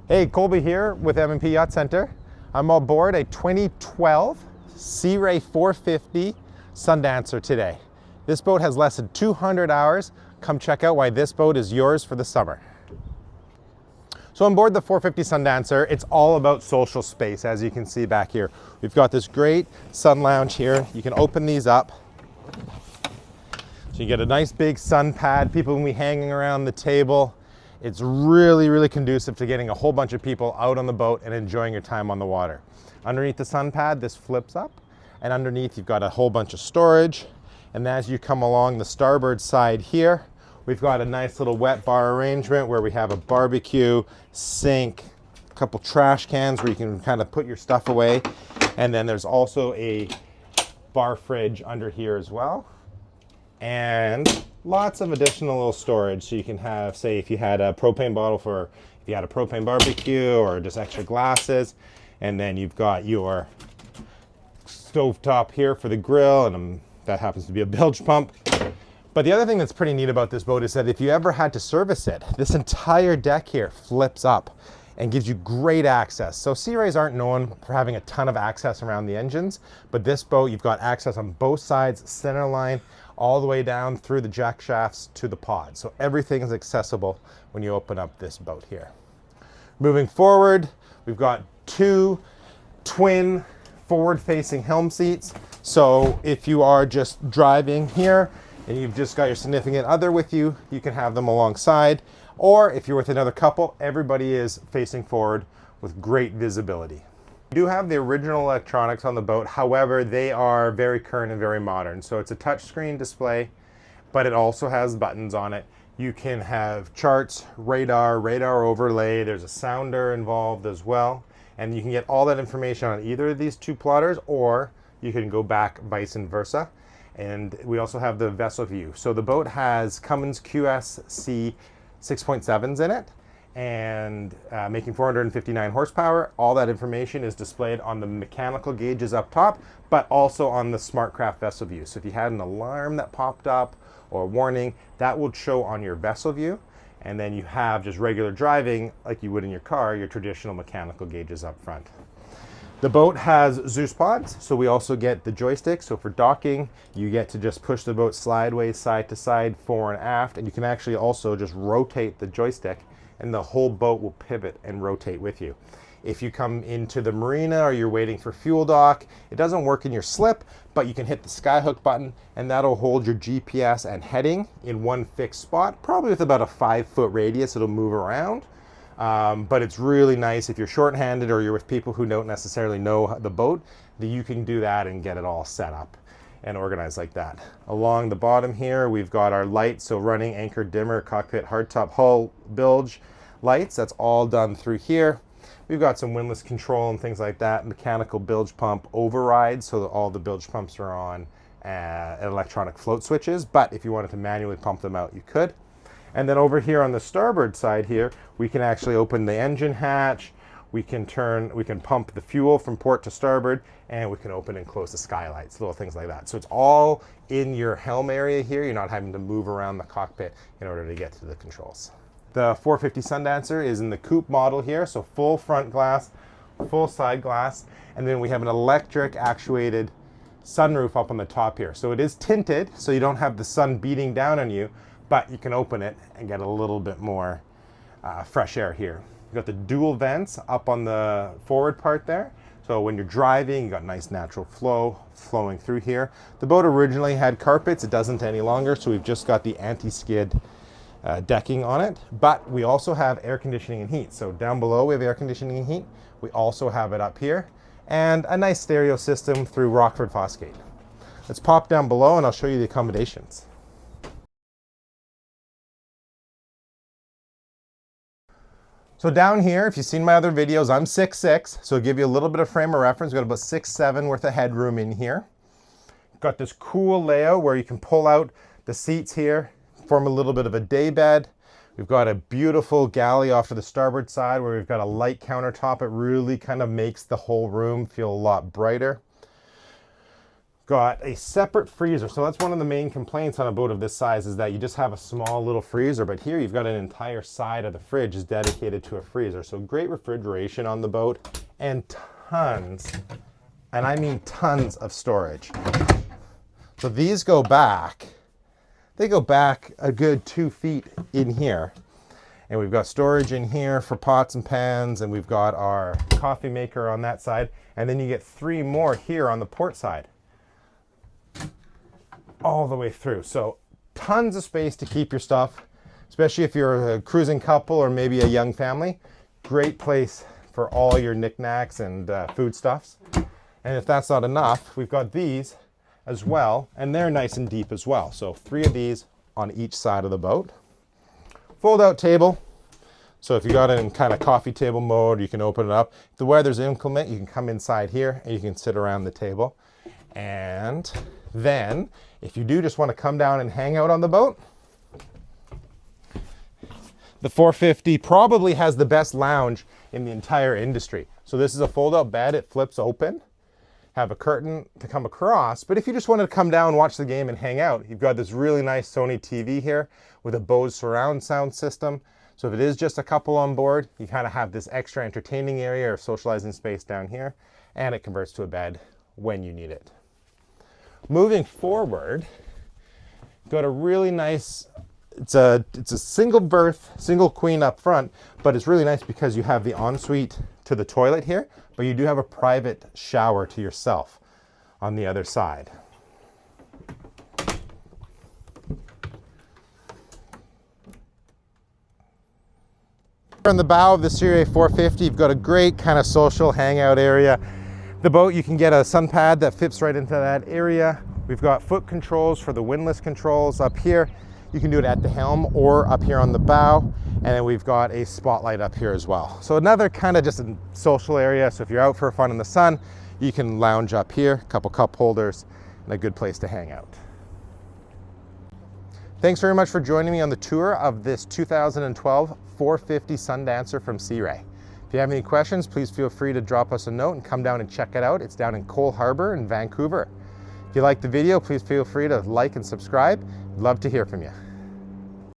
Hey, Colby here with M&P Yacht Center. I'm on board a 2012 Sea Ray 450 Sundancer today. This boat has less than 200 hours. Come check out why this boat is yours for the summer. So on board the 450 Sundancer, it's all about social space, as you can see back here. We've got this great sun lounge here. You can open these up. So you get a nice big sun pad. People can be hanging around the table. It's really, really conducive to getting a whole bunch of people out on the boat and enjoying your time on the water. Underneath the sun pad, this flips up, and underneath you've got a whole bunch of storage. And as you come along the starboard side here, we've got a nice little wet bar arrangement where we have a barbecue, sink, a couple trash cans where you can kind of put your stuff away. And then there's also a bar fridge under here as well. And lots of additional little storage, so you can have, say, if you had a propane bottle for, if you had a propane barbecue, or just extra glasses. And then you've got your stovetop here for the grill, and that happens to be a bilge pump. But the other thing that's pretty neat about this boat is that if you ever had to service it, this entire deck here flips up and gives you great access. So Sea Rays aren't known for having a ton of access around the engines, but this boat, you've got access on both sides, center line, all the way down through the jack shafts to the pod. So everything is accessible when you open up this boat here. Moving forward, we've got two twin forward-facing Helm seats. So if you are just driving here and you've just got your significant other with you, you can have them alongside. Or if you're with another couple, everybody is facing forward with great visibility. We do have the original electronics on the boat, however, they are very current and very modern. So it's a touchscreen display, but it also has buttons on it. You can have charts, radar overlay, there's a sounder involved as well. And you can get all that information on either of these two plotters, or you can go back vice versa. And we also have the vessel view. So the boat has Cummins QSC 6.7s in it, and making 459 horsepower. All that information is displayed on the mechanical gauges up top, but also on the SmartCraft vessel view. So if you had an alarm that popped up or a warning, that will show on your vessel view. And then you have just regular driving, like you would in your car, your traditional mechanical gauges up front. The boat has Zeus pods, so we also get the joystick. So for docking, you get to just push the boat sideways, side to side, fore and aft, and you can actually also just rotate the joystick and the whole boat will pivot and rotate with you. If you come into the marina or you're waiting for fuel dock, it doesn't work in your slip, but you can hit the skyhook button and that'll hold your GPS and heading in one fixed spot, probably with about a 5-foot radius. It'll move around. But it's really nice if you're short-handed or you're with people who don't necessarily know the boat, that you can do that and get it all set up and organized like that. Along the bottom here, we've got our lights, so running, anchor, dimmer, cockpit, hardtop, hull, bilge lights. That's all done through here. We've got some windlass control and things like that, mechanical bilge pump override, so that all the bilge pumps are on electronic float switches, but if you wanted to manually pump them out, you could. And then over here on the starboard side here, we can actually open the engine hatch, we can pump the fuel from port to starboard, and we can open and close the skylights, little things like that. So it's all in your helm area here. You're not having to move around the cockpit in order to get to the controls. The 450 Sundancer is in the coupe model here, so full front glass, full side glass, and then we have an electric actuated sunroof up on the top here. So it is tinted, so you don't have the sun beating down on you, but you can open it and get a little bit more fresh air here. You've got the dual vents up on the forward part there. So when you're driving, you got nice natural flow flowing through here. The boat originally had carpets, it doesn't any longer, so we've just got the anti-skid decking on it. But we also have air conditioning and heat. So down below we have air conditioning and heat. We also have it up here. And a nice stereo system through Rockford Fosgate. Let's pop down below and I'll show you the accommodations. So down here, if you've seen my other videos, I'm 6'6", so I'll give you a little bit of frame of reference. We've got about 6'7" worth of headroom in here. Got this cool layout where you can pull out the seats here, form a little bit of a day bed. We've got a beautiful galley off to the starboard side where we've got a light countertop. It really kind of makes the whole room feel a lot brighter. Got a separate freezer. So that's one of the main complaints on a boat of this size, is that you just have a small little freezer, but here you've got an entire side of the fridge is dedicated to a freezer. So great refrigeration on the boat, and tons, and I mean tons of storage. So these go back, they go back a good 2 feet in here. And we've got storage in here for pots and pans, and we've got our coffee maker on that side. And then you get 3 more here on the port side, all the way through. So tons of space to keep your stuff, especially if you're a cruising couple or maybe a young family. Great place for all your knickknacks and foodstuffs. And if that's not enough, we've got these as well, and they're nice and deep as well. So 3 of these on each side of the boat. Fold out table. So if you got it in kind of coffee table mode, you can open it up. If the weather's inclement, you can come inside here and you can sit around the table. And then if you do just want to come down and hang out on the boat, the 450 probably has the best lounge in the entire industry. So this is a fold-out bed, it flips open, have a curtain to come across, but if you just wanted to come down, watch the game and hang out, you've got this really nice Sony TV here with a Bose surround sound system. So if it is just a couple on board, you kind of have this extra entertaining area or socializing space down here, and it converts to a bed when you need it. Moving forward, got a really nice, it's a single berth, single queen up front, but it's really nice because you have the ensuite to the toilet here, but you do have a private shower to yourself on the other side. On the bow of the Serie 450, you've got a great kind of social hangout area. The boat, you can get a sun pad that fits right into that area. We've got foot controls for the windlass controls up here. You can do it at the helm or up here on the bow. And then we've got a spotlight up here as well. So another kind of just a social area. So if you're out for fun in the sun, you can lounge up here, a couple cup holders, and a good place to hang out. Thanks very much for joining me on the tour of this 2012 450 Sundancer from Sea Ray. If you have any questions, please feel free to drop us a note and come down and check it out. It's down in Cole Harbour in Vancouver. If you liked the video, please feel free to like and subscribe. I'd love to hear from you.